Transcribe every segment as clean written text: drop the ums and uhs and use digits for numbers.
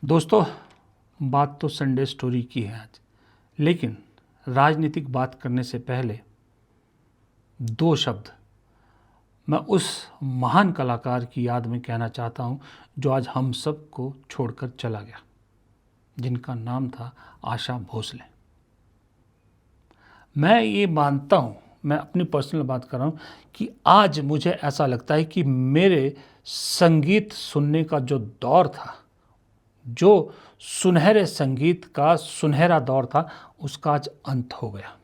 दोस्तों, बात तो संडे स्टोरी की है आज, लेकिन राजनीतिक बात करने से पहले दो शब्द मैं उस महान कलाकार की याद में कहना चाहता हूं जो आज हम सब को छोड़कर चला गया, जिनका नाम था आशा भोसले। मैं ये मानता हूं, मैं अपनी पर्सनल बात कर रहा हूं कि आज मुझे ऐसा लगता है कि मेरे संगीत सुनने का जो दौर था, जो सुनहरे संगीत का सुनहरा दौर था, उसका आज अंत हो गया।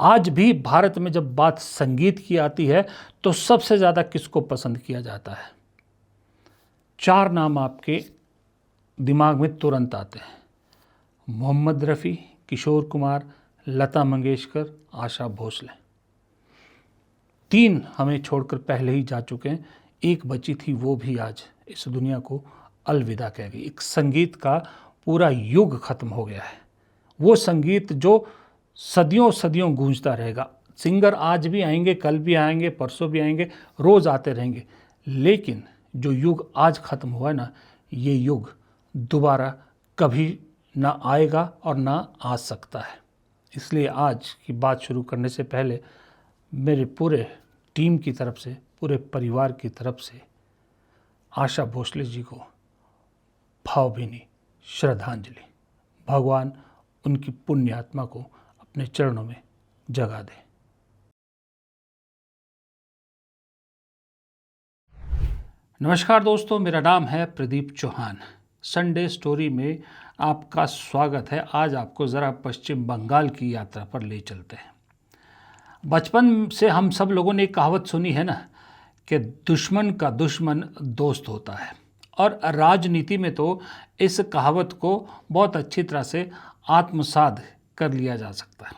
आज भी भारत में जब बात संगीत की आती है तो सबसे ज़्यादा किसको पसंद किया जाता है? चार नाम आपके दिमाग में तुरंत आते हैं: मोहम्मद रफ़ी, किशोर कुमार, लता मंगेशकर, आशा भोसले। तीन हमें छोड़कर पहले ही जा चुके हैं, एक बची थी, वो भी आज इस दुनिया को अलविदा कह गई। एक संगीत का पूरा युग खत्म हो गया है। वो संगीत जो सदियों सदियों गूंजता रहेगा। सिंगर आज भी आएंगे, कल भी आएंगे, परसों भी आएंगे, रोज़ आते रहेंगे, लेकिन जो युग आज ख़त्म हुआ है ना, ये युग दोबारा कभी ना आएगा और ना आ सकता है। इसलिए आज की बात शुरू करने से पहले मेरे पूरे टीम की तरफ से, पूरे परिवार की तरफ से आशा भोसले जी को भावभीनी श्रद्धांजलि। भगवान उनकी पुण्य आत्मा को अपने चरणों में जगा दे। नमस्कार दोस्तों, मेरा नाम है प्रदीप चौहान। संडे स्टोरी में आपका स्वागत है। आज आपको ज़रा पश्चिम बंगाल की यात्रा पर ले चलते हैं। बचपन से हम सब लोगों ने एक कहावत सुनी है ना कि दुश्मन का दुश्मन दोस्त होता है, और राजनीति में तो इस कहावत को बहुत अच्छी तरह से आत्मसात कर लिया जा सकता है।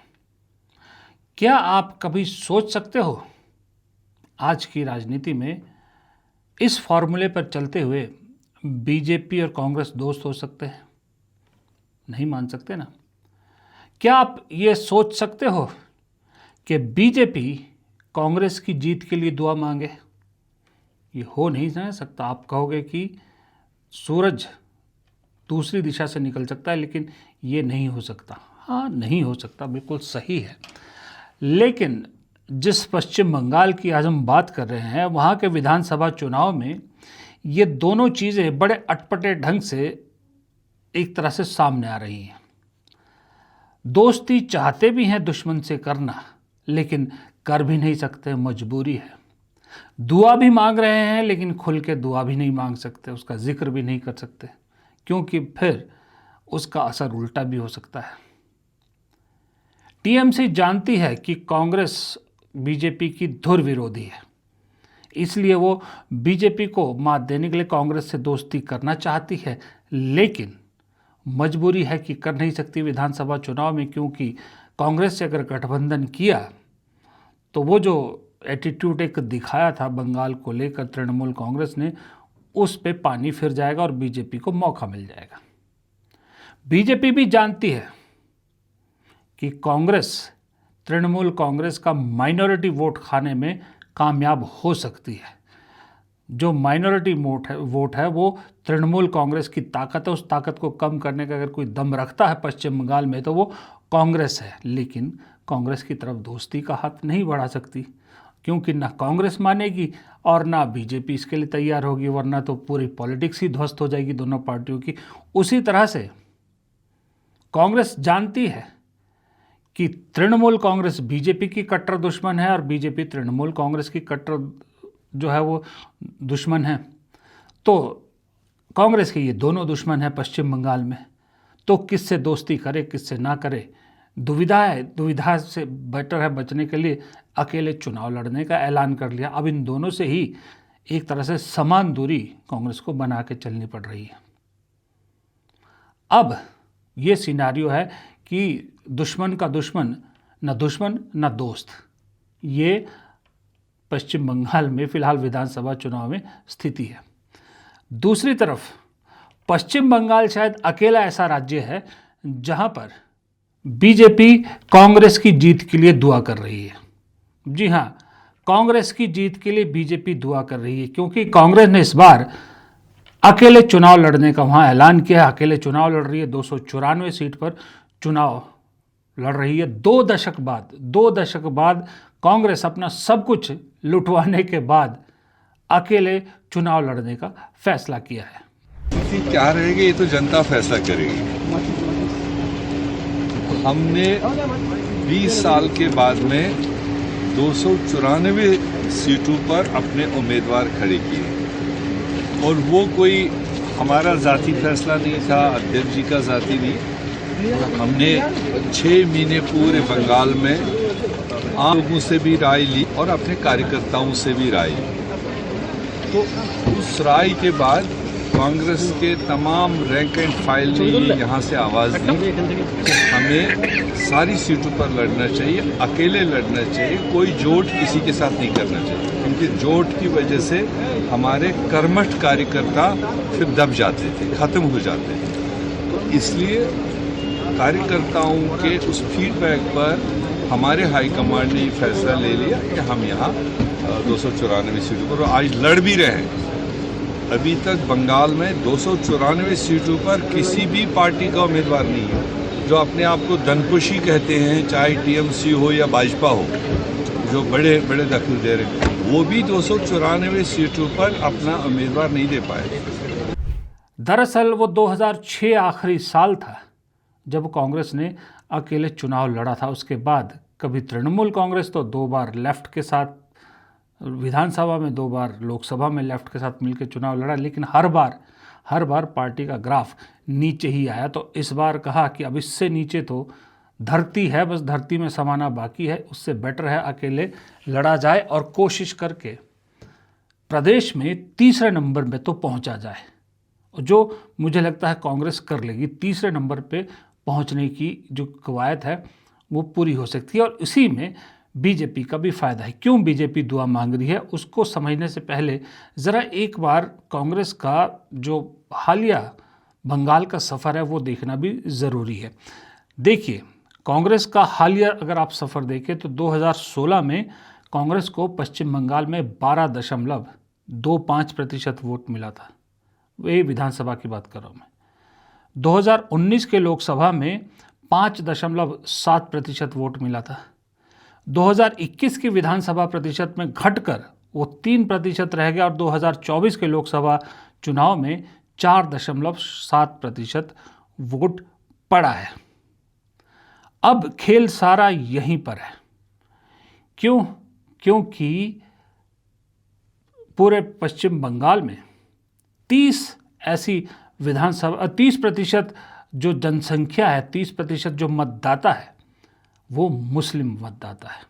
क्या आप कभी सोच सकते हो आज की राजनीति में इस फॉर्मूले पर चलते हुए बीजेपी और कांग्रेस दोस्त हो सकते हैं? नहीं मान सकते ना। क्या आप ये सोच सकते हो कि बीजेपी कांग्रेस की जीत के लिए दुआ मांगे? ये हो नहीं ना सकता। आप कहोगे कि सूरज दूसरी दिशा से निकल सकता है, लेकिन ये नहीं हो सकता। हाँ, नहीं हो सकता, बिल्कुल सही है। लेकिन जिस पश्चिम बंगाल की आज हम बात कर रहे हैं, वहाँ के विधानसभा चुनाव में ये दोनों चीज़ें बड़े अटपटे ढंग से एक तरह से सामने आ रही हैं। दोस्ती चाहते भी हैं दुश्मन से करना, लेकिन कर भी नहीं सकते, मजबूरी है। दुआ भी मांग रहे हैं, लेकिन खुल के दुआ भी नहीं मांग सकते, उसका जिक्र भी नहीं कर सकते, क्योंकि फिर उसका असर उल्टा भी हो सकता है। टीएमसी जानती है कि कांग्रेस बीजेपी की धुर विरोधी है, इसलिए वो बीजेपी को मात देने के लिए कांग्रेस से दोस्ती करना चाहती है, लेकिन मजबूरी है कि कर नहीं सकती विधानसभा चुनाव में, क्योंकि कांग्रेस से अगर गठबंधन किया तो वो जो एटीट्यूड एक दिखाया था बंगाल को लेकर तृणमूल कांग्रेस ने, उस पे पानी फिर जाएगा और बीजेपी को मौका मिल जाएगा। बीजेपी भी जानती है कि कांग्रेस तृणमूल कांग्रेस का माइनॉरिटी वोट खाने में कामयाब हो सकती है। जो माइनॉरिटी वोट है वो तृणमूल कांग्रेस की ताकत है। उस ताकत को कम करने का अगर कोई दम रखता है पश्चिम बंगाल में तो वो कांग्रेस है, लेकिन कांग्रेस की तरफ दोस्ती का हाथ नहीं बढ़ा सकती, क्योंकि ना कांग्रेस मानेगी और ना बीजेपी इसके लिए तैयार होगी, वरना तो पूरी पॉलिटिक्स ही ध्वस्त हो जाएगी दोनों पार्टियों की। उसी तरह से कांग्रेस जानती है कि तृणमूल कांग्रेस बीजेपी की कट्टर दुश्मन है और बीजेपी तृणमूल कांग्रेस की कट्टर जो है वो दुश्मन है। तो कांग्रेस के ये दोनों दुश्मन है पश्चिम बंगाल में, तो किससे दोस्ती करे किससे ना करे, दुविधा है। दुविधा से बेटर है बचने के लिए अकेले चुनाव लड़ने का ऐलान कर लिया। अब इन दोनों से ही एक तरह से समान दूरी कांग्रेस को बना के चलनी पड़ रही है। अब ये सिनारियो है कि दुश्मन का दुश्मन न दोस्त, ये पश्चिम बंगाल में फिलहाल विधानसभा चुनाव में स्थिति है। दूसरी तरफ पश्चिम बंगाल शायद अकेला ऐसा राज्य है जहां पर बीजेपी कांग्रेस की जीत के लिए दुआ कर रही है। जी हां, कांग्रेस की जीत के लिए बीजेपी दुआ कर रही है, क्योंकि कांग्रेस ने इस बार अकेले चुनाव लड़ने का वहाँ ऐलान किया है। अकेले चुनाव लड़ रही है, 294 सीट पर चुनाव लड़ रही है। 2 दशक बाद कांग्रेस अपना सब कुछ लुटवाने के बाद अकेले चुनाव लड़ने का फैसला किया है। क्या रहेगा ये तो जनता फैसला करेगी। हमने 20 साल के बाद में 294 सीटों पर अपने उम्मीदवार खड़े किए और वो कोई हमारा जाती फैसला नहीं था, अध्यक्ष जी का जाती नहीं। हमने 6 महीने पूरे बंगाल में आम लोगों से भी राय ली और अपने कार्यकर्ताओं से भी राय ली। तो उस राय के बाद कांग्रेस के तमाम रैंक एंड फाइल ने यहाँ से आवाज़ दी, हमें सारी सीटों पर लड़ना चाहिए, अकेले लड़ना चाहिए, कोई जोड़ किसी के साथ नहीं करना चाहिए, क्योंकि जोड़ की वजह से हमारे कर्मठ कार्यकर्ता फिर दब जाते थे, ख़त्म हो जाते थे। तो इसलिए कार्यकर्ताओं के उस फीडबैक पर हमारे हाईकमांड ने फैसला ले लिया कि हम यहाँ 294 सीटों पर आज लड़ भी रहे हैं। अभी तक बंगाल में 294 सीटों पर किसी भी पार्टी का उम्मीदवार नहीं है जो अपने आप को धनकुशी कहते हैं, चाहे टीएमसी हो या भाजपा हो, जो बड़े बड़े दखल दे रहे हैं, वो भी 294 सीटों पर अपना उम्मीदवार नहीं दे पाए। दरअसल वो 2006 आखिरी साल था जब कांग्रेस ने अकेले चुनाव लड़ा था। उसके बाद कभी तृणमूल कांग्रेस तो 2 बार लेफ्ट के साथ विधानसभा में, 2 बार लोकसभा में लेफ्ट के साथ मिलकर चुनाव लड़ा, लेकिन हर बार पार्टी का ग्राफ नीचे ही आया। तो इस बार कहा कि अब इससे नीचे तो धरती है, बस धरती में समाना बाकी है, उससे बेटर है अकेले लड़ा जाए और कोशिश करके प्रदेश में तीसरे नंबर में तो पहुंचा जाए, जो मुझे लगता है कांग्रेस कर लेगी। तीसरे नंबर पे पहुंचने की जो कवायद है वो पूरी हो सकती है और इसी में बीजेपी का भी फायदा है। क्यों बीजेपी दुआ मांग रही है, उसको समझने से पहले ज़रा एक बार कांग्रेस का जो हालिया बंगाल का सफ़र है वो देखना भी ज़रूरी है। देखिए, कांग्रेस का हालिया अगर आप सफ़र देखें तो 2016 में कांग्रेस को पश्चिम बंगाल में 12.25% वोट मिला था। ये विधानसभा की बात कर रहा हूँ मैं। 2019 के लोकसभा में 5.7% वोट मिला था। 2021 की विधानसभा प्रतिशत में घटकर वो 3% रह गया और 2024 के लोकसभा चुनाव में 4.7% वोट पड़ा है। अब खेल सारा यहीं पर है। क्यों? क्योंकि पूरे पश्चिम बंगाल में 30 ऐसी विधानसभा 30% जो जनसंख्या है, 30% जो मतदाता है वो मुस्लिम मतदाता है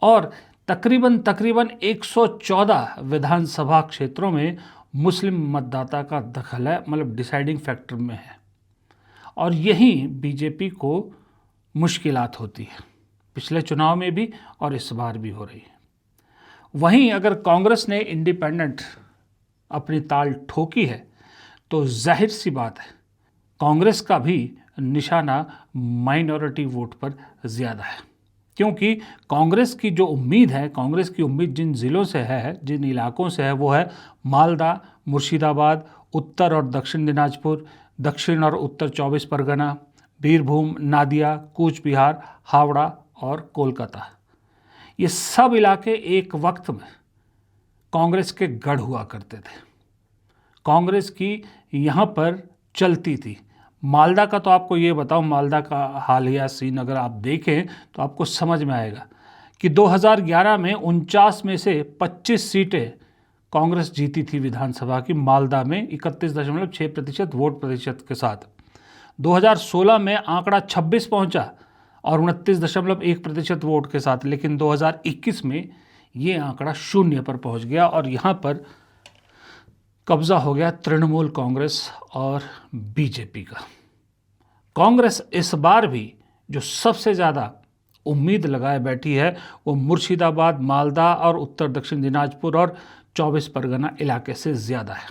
और तकरीबन 114 विधानसभा क्षेत्रों में मुस्लिम मतदाता का दखल है, मतलब डिसाइडिंग फैक्टर में है। और यही बीजेपी को मुश्किलात होती है, पिछले चुनाव में भी और इस बार भी हो रही है। वहीं अगर कांग्रेस ने इंडिपेंडेंट अपनी ताल ठोकी है तो जाहिर सी बात है कांग्रेस का भी निशाना माइनॉरिटी वोट पर ज़्यादा है, क्योंकि कांग्रेस की जो उम्मीद है, कांग्रेस की उम्मीद जिन ज़िलों से है, जिन इलाकों से है, वो है मालदा, मुर्शिदाबाद, उत्तर और दक्षिण दिनाजपुर, दक्षिण और उत्तर 24 परगना, बीरभूम, नादिया, कूच बिहार, हावड़ा और कोलकाता। ये सब इलाके एक वक्त में कांग्रेस के गढ़ हुआ करते थे, कांग्रेस की यहाँ पर चलती थी। मालदा का तो आपको ये बताऊं, मालदा का हालिया सीन अगर आप देखें तो आपको समझ में आएगा कि 2011 में 49 में से 25 सीटें कांग्रेस जीती थी विधानसभा की मालदा में 31.6% वोट प्रतिशत के साथ। 2016 में आंकड़ा 26 पहुंचा और 29.1% वोट के साथ, लेकिन 2021 में ये आंकड़ा 0 पर पहुंच गया और यहाँ पर कब्जा हो गया तृणमूल कांग्रेस और बीजेपी का। कांग्रेस इस बार भी जो सबसे ज़्यादा उम्मीद लगाए बैठी है वो मुर्शिदाबाद, मालदा और उत्तर दक्षिण दिनाजपुर और 24 परगना इलाके से ज़्यादा है।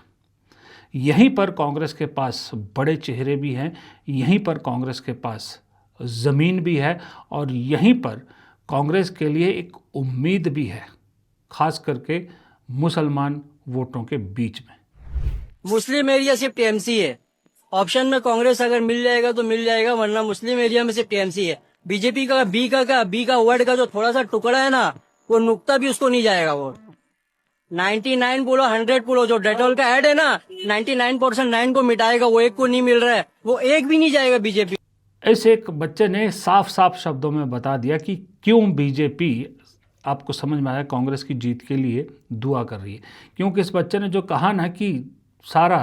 यहीं पर कांग्रेस के पास बड़े चेहरे भी हैं, यहीं पर कांग्रेस के पास ज़मीन भी है और यहीं पर कांग्रेस के लिए एक उम्मीद भी है, खास करके मुसलमान वोटों के बीच में। मुस्लिम एरिया सिर्फ टीएमसी है। ऑप्शन में कांग्रेस अगर मिल जाएगा तो मिल जाएगा, वरना मुस्लिम एरिया में सिर्फ टीएमसी है। बीजेपी का बी का वर्ड का जो थोड़ा सा टुकड़ा है ना, वो नुक्ता भी उसको नहीं जाएगा। वो 99 बोलो 100 बोलो, जो डेटॉल का ऐड है ना 99% 9 को मिटाएगा, वो एक को नहीं मिल रहा है, वो एक भी नहीं जाएगा बीजेपी। ऐसे एक बच्चे ने साफ साफ शब्दों में बता दिया कि क्यों बीजेपी, आपको समझ में आया, कांग्रेस की जीत के लिए दुआ कर रही है। क्योंकि इस बच्चे ने जो कहा ना कि सारा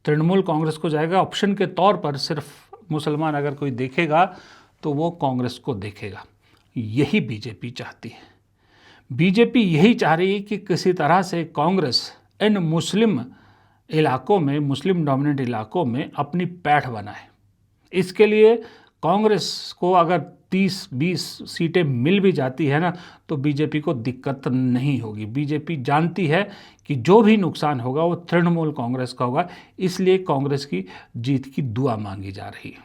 तृणमूल कांग्रेस को जाएगा, ऑप्शन के तौर पर सिर्फ मुसलमान अगर कोई देखेगा तो वो कांग्रेस को देखेगा। यही बीजेपी चाहती है। बीजेपी यही चाह रही है कि किसी तरह से कांग्रेस इन मुस्लिम इलाकों में, मुस्लिम डोमिनेट इलाकों में अपनी पैठ बनाए। इसके लिए कांग्रेस को अगर 30-20 सीटें मिल भी जाती है ना, तो बीजेपी को दिक्कत नहीं होगी। बीजेपी जानती है कि जो भी नुकसान होगा वो तृणमूल कांग्रेस का होगा, इसलिए कांग्रेस की जीत की दुआ मांगी जा रही है।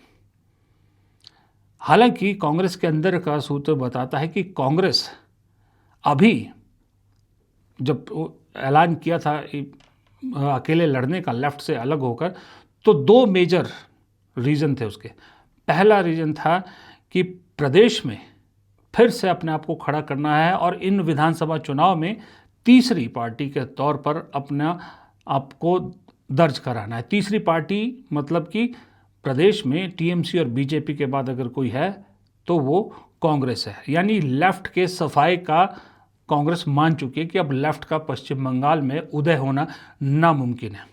हालांकि कांग्रेस के अंदर का सूत्र बताता है कि कांग्रेस अभी, जब ऐलान किया था अकेले लड़ने का लेफ्ट से अलग होकर, तो 2 मेजर रीज़न थे उसके। पहला रीज़न था कि प्रदेश में फिर से अपने आप को खड़ा करना है और इन विधानसभा चुनाव में तीसरी पार्टी के तौर पर अपना आप को दर्ज कराना है। तीसरी पार्टी मतलब कि प्रदेश में टीएमसी और बीजेपी के बाद अगर कोई है तो वो कांग्रेस है। यानी लेफ्ट के सफाई का कांग्रेस मान चुकी है कि अब लेफ्ट का पश्चिम बंगाल में उदय होना नामुमकिन है।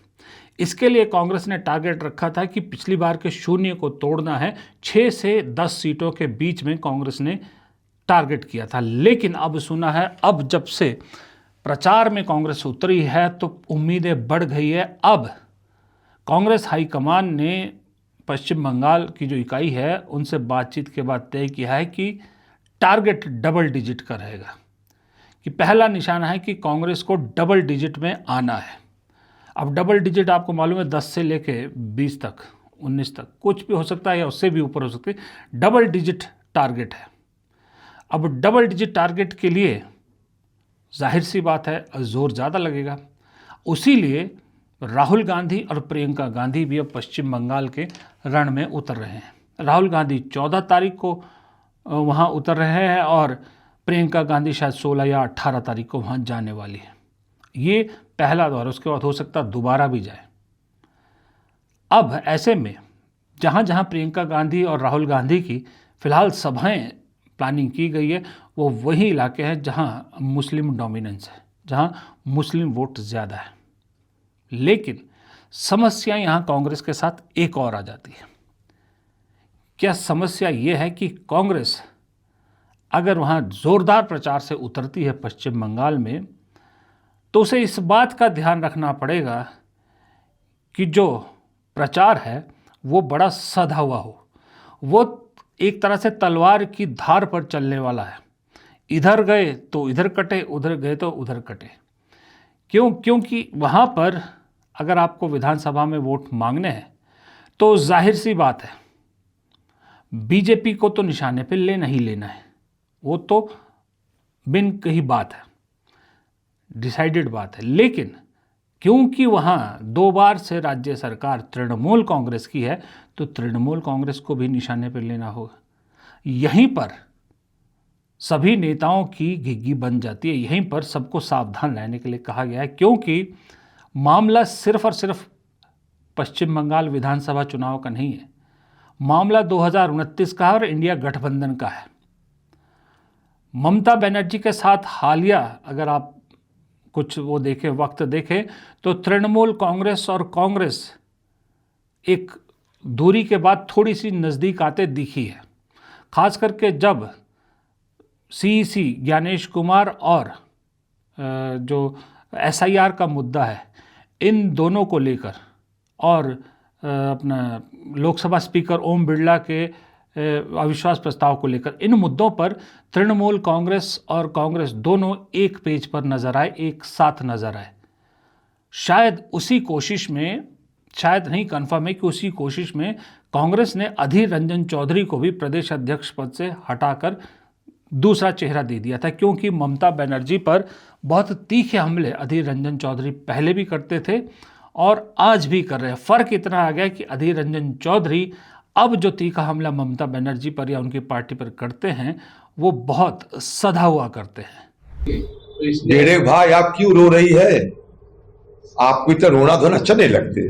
इसके लिए कांग्रेस ने टारगेट रखा था कि पिछली बार के शून्य को तोड़ना है। 6 से 10 सीटों के बीच में कांग्रेस ने टारगेट किया था। लेकिन अब सुना है, अब जब से प्रचार में कांग्रेस उतरी है तो उम्मीदें बढ़ गई है। अब कांग्रेस हाईकमान ने पश्चिम बंगाल की जो इकाई है उनसे बातचीत के बाद तय किया है कि टारगेट डबल डिजिट का रहेगा, कि पहला निशाना है कि कांग्रेस को डबल डिजिट में आना है। अब डबल डिजिट आपको मालूम है 10 से लेके 20 तक, 19 तक, कुछ भी हो सकता है या उससे भी ऊपर हो सकती है। डबल डिजिट टारगेट है। अब डबल डिजिट टारगेट के लिए जाहिर सी बात है जोर ज़्यादा लगेगा। उसी लिए राहुल गांधी और प्रियंका गांधी भी अब पश्चिम बंगाल के रण में उतर रहे हैं। राहुल गांधी 14 तारीख को वहाँ उतर रहे हैं और प्रियंका गांधी शायद 16 या 18 तारीख को वहाँ जाने वाली है। ये पहला दौर, उसके बाद हो सकता दोबारा भी जाए। अब ऐसे में जहाँ जहाँ प्रियंका गांधी और राहुल गांधी की फ़िलहाल सभाएं प्लानिंग की गई है, वो वही इलाके हैं जहाँ मुस्लिम डोमिनेंस है, जहाँ मुस्लिम वोट ज़्यादा है। लेकिन समस्या यहाँ कांग्रेस के साथ एक और आ जाती है। क्या समस्या ये है कि कांग्रेस अगर वहाँ ज़ोरदार प्रचार से उतरती है पश्चिम बंगाल में, तो उसे इस बात का ध्यान रखना पड़ेगा कि जो प्रचार है वो बड़ा सधा हुआ हो, वो एक तरह से तलवार की धार पर चलने वाला है। इधर गए तो इधर कटे, उधर गए तो उधर कटे। क्योंकि वहाँ पर अगर आपको विधानसभा में वोट मांगने हैं तो जाहिर सी बात है बीजेपी को तो निशाने पे लेना ही लेना है, वो तो बिन कही बात है, डिसाइडेड बात है। लेकिन क्योंकि वहाँ 2 बार से राज्य सरकार तृणमूल कांग्रेस की है, तो तृणमूल कांग्रेस को भी निशाने पर लेना होगा। यहीं पर सभी नेताओं की घिघी बन जाती है। यहीं पर सबको सावधान रहने के लिए कहा गया है, क्योंकि मामला सिर्फ और सिर्फ पश्चिम बंगाल विधानसभा चुनाव का नहीं है, मामला 2029 का है और इंडिया गठबंधन का है। ममता बनर्जी के साथ हालिया अगर आप कुछ वो देखें, वक्त देखें, तो तृणमूल कांग्रेस और कांग्रेस एक दूरी के बाद थोड़ी सी नज़दीक आते दिखी है। खास करके जब सीईसी ज्ञानेश कुमार और जो एसआईआर का मुद्दा है, इन दोनों को लेकर और अपना लोकसभा स्पीकर ओम बिरला के अविश्वास प्रस्ताव को लेकर, इन मुद्दों पर तृणमूल कांग्रेस और कांग्रेस दोनों एक पेज पर नजर आए, एक साथ नजर आए। शायद उसी कोशिश में, शायद नहीं कन्फर्म है कि उसी कोशिश में कांग्रेस ने अधीर रंजन चौधरी को भी प्रदेश अध्यक्ष पद से हटाकर दूसरा चेहरा दे दिया था, क्योंकि ममता बनर्जी पर बहुत तीखे हमले अधीर रंजन चौधरी पहले भी करते थे और आज भी कर रहे हैं। फर्क इतना आ गया कि अधीर रंजन चौधरी अब जो तीखा हमला ममता बनर्जी पर या उनकी पार्टी पर करते हैं वो बहुत सधा हुआ करते हैं। बेड़े भाई आप क्यों रो रही है? आपको इतना रोना धोना अच्छा नहीं लगते।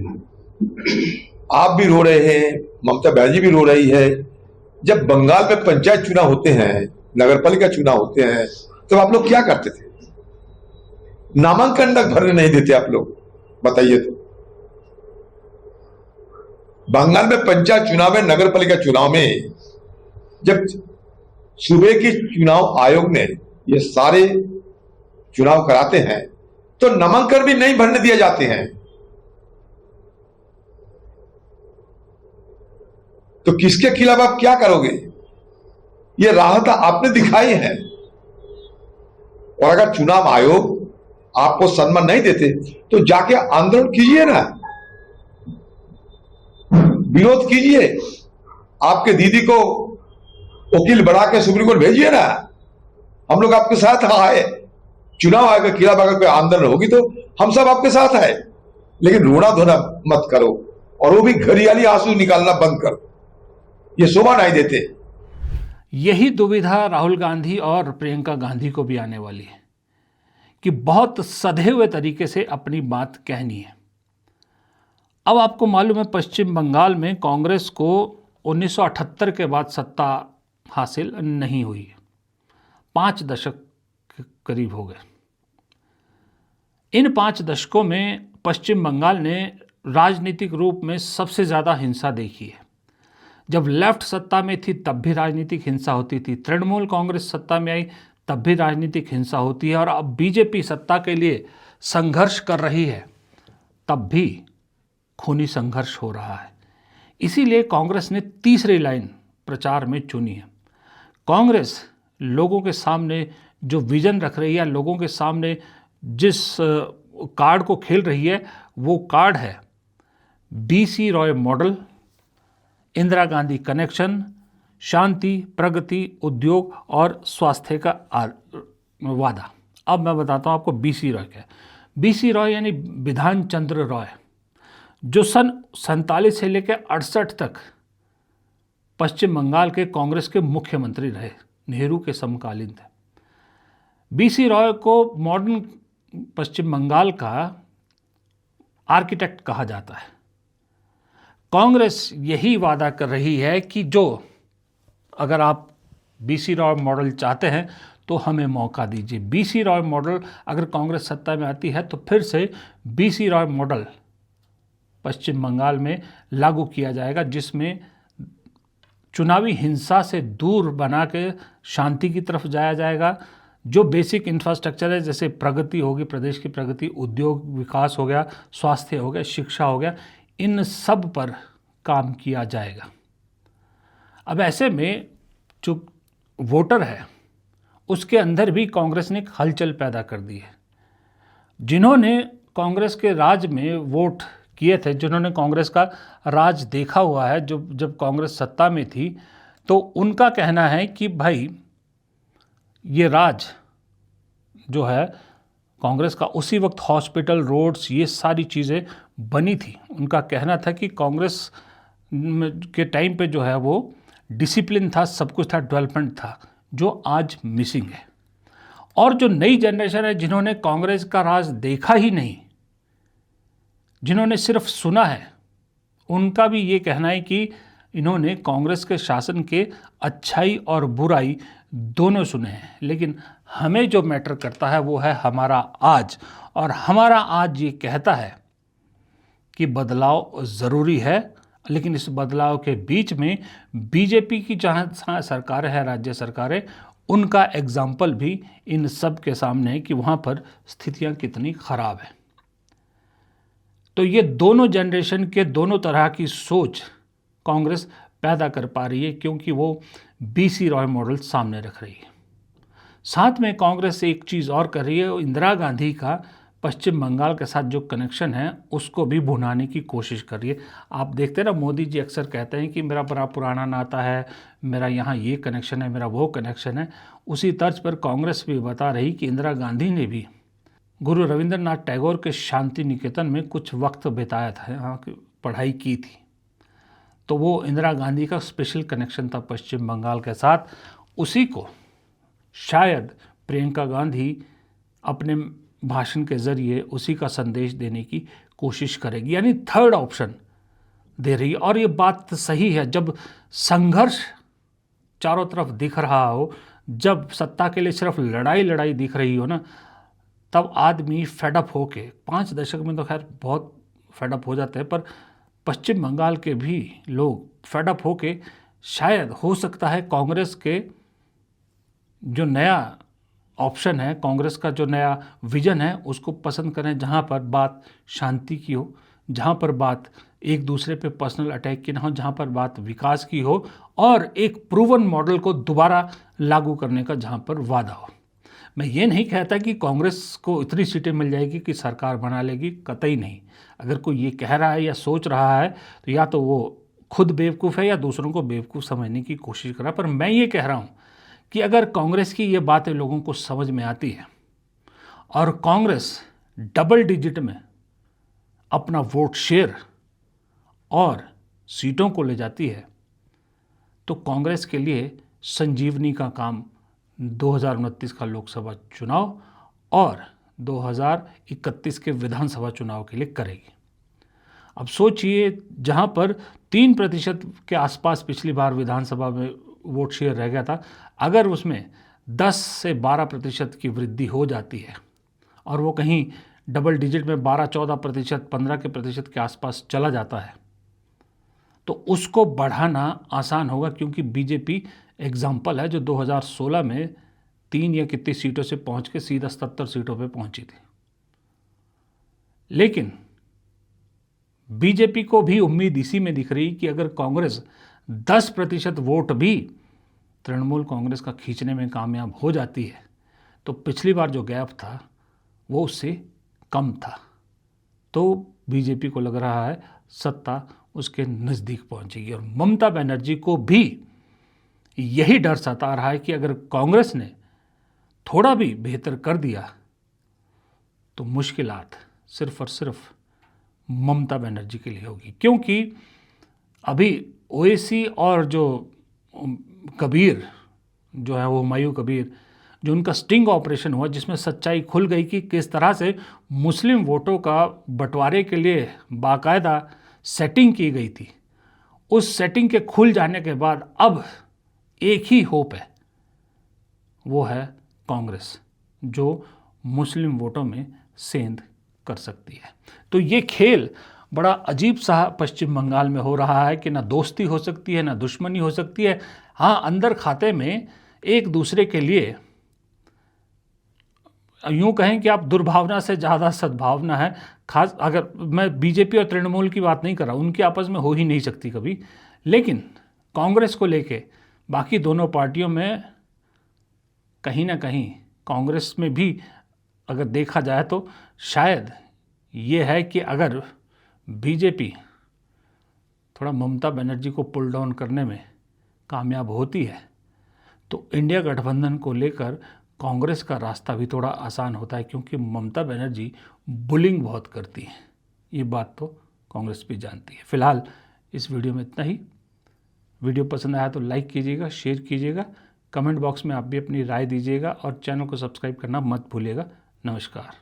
आप भी रो रहे हैं, ममता बनर्जी भी रो रही है। जब बंगाल में पंचायत चुनाव होते हैं, नगर पालिका चुनाव होते हैं, तो आप लोग क्या करते थे? नामांकन तक भरने नहीं देते आप लोग, बताइए तो। बंगाल में पंचायत चुनाव में, नगर पालिका चुनाव में जब सूबे की चुनाव आयोग ने ये सारे चुनाव कराते हैं तो नामांकन भी नहीं भरने दिए जाते हैं। तो किसके खिलाफ आप क्या करोगे? ये राहत आपने दिखाई है। और अगर चुनाव आयोग आपको सम्मान नहीं देते तो जाके आंदोलन कीजिए ना, विरोध कीजिए। आपके दीदी को वकील बढ़ा के सुप्रीम कोर्ट भेजिए ना, हम लोग आपके साथ आए। चुनाव आयोग के खिलाफ अगर कोई आंदोलन होगी तो हम सब आपके साथ आए, लेकिन रोना धोना मत करो, और वो भी घड़ियाली आंसू निकालना बंद करो, ये शोभा नहीं देते। यही दुविधा राहुल गांधी और प्रियंका गांधी को भी आने वाली है कि बहुत सधे हुए तरीके से अपनी बात कहनी है। अब आपको मालूम है पश्चिम बंगाल में कांग्रेस को 1978 के बाद सत्ता हासिल नहीं हुई है। 5 दशक के करीब हो गए। इन 5 दशकों में पश्चिम बंगाल ने राजनीतिक रूप में सबसे ज़्यादा हिंसा देखी है। जब लेफ्ट सत्ता में थी तब भी राजनीतिक हिंसा होती थी, तृणमूल कांग्रेस सत्ता में आई तब भी राजनीतिक हिंसा होती है, और अब बीजेपी सत्ता के लिए संघर्ष कर रही है तब भी खूनी संघर्ष हो रहा है। इसीलिए कांग्रेस ने तीसरी लाइन प्रचार में चुनी है। कांग्रेस लोगों के सामने जो विजन रख रही है, लोगों के सामने जिस कार्ड को खेल रही है, वो कार्ड है बीसी रॉय मॉडल, इंदिरा गांधी कनेक्शन, शांति, प्रगति, उद्योग और स्वास्थ्य का वादा। अब मैं बताता हूँ आपको बीसी रॉय क्या है। बीसी रॉय यानी विधान चंद्र रॉय, जो सन 47 से लेकर 68 तक पश्चिम बंगाल के कांग्रेस के मुख्यमंत्री रहे, नेहरू के समकालीन थे। बीसी रॉय को मॉडर्न पश्चिम बंगाल का आर्किटेक्ट कहा जाता है। कांग्रेस यही वादा कर रही है कि जो अगर आप बीसी रॉय मॉडल चाहते हैं तो हमें मौका दीजिए। बीसी रॉय मॉडल अगर कांग्रेस सत्ता में आती है तो फिर से बीसी रॉय मॉडल पश्चिम बंगाल में लागू किया जाएगा, जिसमें चुनावी हिंसा से दूर बना के शांति की तरफ जाया जाएगा। जो बेसिक इंफ्रास्ट्रक्चर है, जैसे प्रगति होगी, प्रदेश की प्रगति, उद्योग विकास हो गया, स्वास्थ्य हो गया, शिक्षा हो गया, इन सब पर काम किया जाएगा। अब ऐसे में जो वोटर है उसके अंदर भी कांग्रेस ने एक हलचल पैदा कर दी है। जिन्होंने कांग्रेस के राज में वोट किए थे, जिन्होंने कांग्रेस का राज देखा हुआ है, जो जब कांग्रेस सत्ता में थी, तो उनका कहना है कि भाई ये राज जो है कांग्रेस का, उसी वक्त हॉस्पिटल, रोड्स, ये सारी चीज़ें बनी थी। उनका कहना था कि कांग्रेस के टाइम पे जो है वो डिसिप्लिन था, सब कुछ था, डेवलपमेंट था, जो आज मिसिंग है। और जो नई जनरेशन है, जिन्होंने कांग्रेस का राज देखा ही नहीं, जिन्होंने सिर्फ सुना है, उनका भी ये कहना है कि इन्होंने कांग्रेस के शासन के अच्छाई और बुराई दोनों सुने हैं, लेकिन हमें जो मैटर करता है वो है हमारा आज। और हमारा आज ये कहता है कि बदलाव ज़रूरी है, लेकिन इस बदलाव के बीच में बीजेपी की जहाँ सरकारें हैं, राज्य सरकारें, उनका एग्जाम्पल भी इन सब के सामने है कि वहाँ पर स्थितियाँ कितनी ख़राब हैं। तो ये दोनों जनरेशन के दोनों तरह की सोच कांग्रेस पैदा कर पा रही है, क्योंकि वो बीसी रॉय मॉडल सामने रख रही है। साथ में कांग्रेस एक चीज़ और कर रही है, वो इंदिरा गांधी का पश्चिम बंगाल के साथ जो कनेक्शन है उसको भी भुनाने की कोशिश कर रही है। आप देखते हैं ना, मोदी जी अक्सर कहते हैं कि मेरा बड़ा पुराना नाता है, मेरा यहाँ ये कनेक्शन है, मेरा वो कनेक्शन है। उसी तर्ज पर कांग्रेस भी बता रही कि इंदिरा गांधी ने भी गुरु रविंद्रनाथ टैगोर के शांति निकेतन में कुछ वक्त बिताया था, यहाँ की पढ़ाई की थी। तो वो इंदिरा गांधी का स्पेशल कनेक्शन था पश्चिम बंगाल के साथ। उसी को शायद प्रियंका गांधी अपने भाषण के ज़रिए उसी का संदेश देने की कोशिश करेगी, यानी थर्ड ऑप्शन दे रही है। और ये बात सही है, जब संघर्ष चारों तरफ दिख रहा हो, जब सत्ता के लिए सिर्फ लड़ाई लड़ाई दिख रही हो ना, तब आदमी फेडअप होके, 5 दशक में तो खैर बहुत फेडअप हो जाते हैं, पर पश्चिम बंगाल के भी लोग फेडअप होके शायद हो सकता है कांग्रेस के जो नया ऑप्शन है, कांग्रेस का जो नया विजन है, उसको पसंद करें, जहाँ पर बात शांति की हो, जहाँ पर बात एक दूसरे पे पर्सनल अटैक की ना हो, जहाँ पर बात विकास की हो और एक प्रूवन मॉडल को दोबारा लागू करने का जहाँ पर वादा हो। मैं ये नहीं कहता कि कांग्रेस को इतनी सीटें मिल जाएगी कि सरकार बना लेगी, कतई नहीं। अगर कोई ये कह रहा है या सोच रहा है तो या तो वो खुद बेवकूफ़ है या दूसरों को बेवकूफ़ समझने की कोशिश कर रहा है। पर मैं ये कह रहा हूँ कि अगर कांग्रेस की ये बातें लोगों को समझ में आती है और कांग्रेस डबल डिजिट में अपना वोट शेयर और सीटों को ले जाती है, तो कांग्रेस के लिए संजीवनी का काम 2029 का लोकसभा चुनाव और 2031 के विधानसभा चुनाव के लिए करेगी। अब सोचिए, जहाँ पर 3% के आसपास पिछली बार विधानसभा में वोट शेयर रह गया था, अगर उसमें 10 से 12% की वृद्धि हो जाती है और वो कहीं डबल डिजिट में 12-14%, 15% के आसपास चला जाता है, तो उसको बढ़ाना आसान होगा, क्योंकि बीजेपी एग्जाम्पल है जो 2016 में 3 या कितनी सीटों से पहुंच के सीधा 70 सीटों पे पहुंची थी। लेकिन बीजेपी को भी उम्मीद इसी में दिख रही कि अगर कांग्रेस 10% वोट भी तृणमूल कांग्रेस का खींचने में कामयाब हो जाती है, तो पिछली बार जो गैप था वो उससे कम था। तो बीजेपी को लग रहा है सत्ता उसके नज़दीक पहुंचेगी। और ममता बनर्जी को भी यही डर सता रहा है कि अगर कांग्रेस ने थोड़ा भी बेहतर कर दिया तो मुश्किलात सिर्फ और सिर्फ ममता बनर्जी के लिए होगी। क्योंकि अभी ओवैसी और जो कबीर जो है, वो हुमायूं कबीर, जो उनका स्टिंग ऑपरेशन हुआ, जिसमें सच्चाई खुल गई कि किस तरह से मुस्लिम वोटों का बंटवारे के लिए बाकायदा सेटिंग की गई थी, उस सेटिंग के खुल जाने के बाद अब एक ही होप है, वो है कांग्रेस, जो मुस्लिम वोटों में सेंध कर सकती है। तो ये खेल बड़ा अजीब सा पश्चिम बंगाल में हो रहा है कि ना दोस्ती हो सकती है, ना दुश्मनी हो सकती है। हाँ, अंदर खाते में एक दूसरे के लिए यूँ कहें कि आप दुर्भावना से ज़्यादा सद्भावना है। खास अगर मैं बीजेपी और तृणमूल की बात नहीं कर रहा, उनकी आपस में हो ही नहीं सकती कभी, लेकिन कांग्रेस को लेके बाकी दोनों पार्टियों में कहीं ना कहीं, कांग्रेस में भी अगर देखा जाए तो शायद ये है कि अगर बीजेपी थोड़ा ममता बनर्जी को पुल डाउन करने में कामयाब होती है तो इंडिया गठबंधन को लेकर कांग्रेस का रास्ता भी थोड़ा आसान होता है, क्योंकि ममता बनर्जी बुलिंग बहुत करती है। ये बात तो कांग्रेस भी जानती है। फिलहाल इस वीडियो में इतना ही। वीडियो पसंद आया तो लाइक कीजिएगा, शेयर कीजिएगा, कमेंट बॉक्स में आप भी अपनी राय दीजिएगा और चैनल को सब्सक्राइब करना मत भूलिएगा। नमस्कार।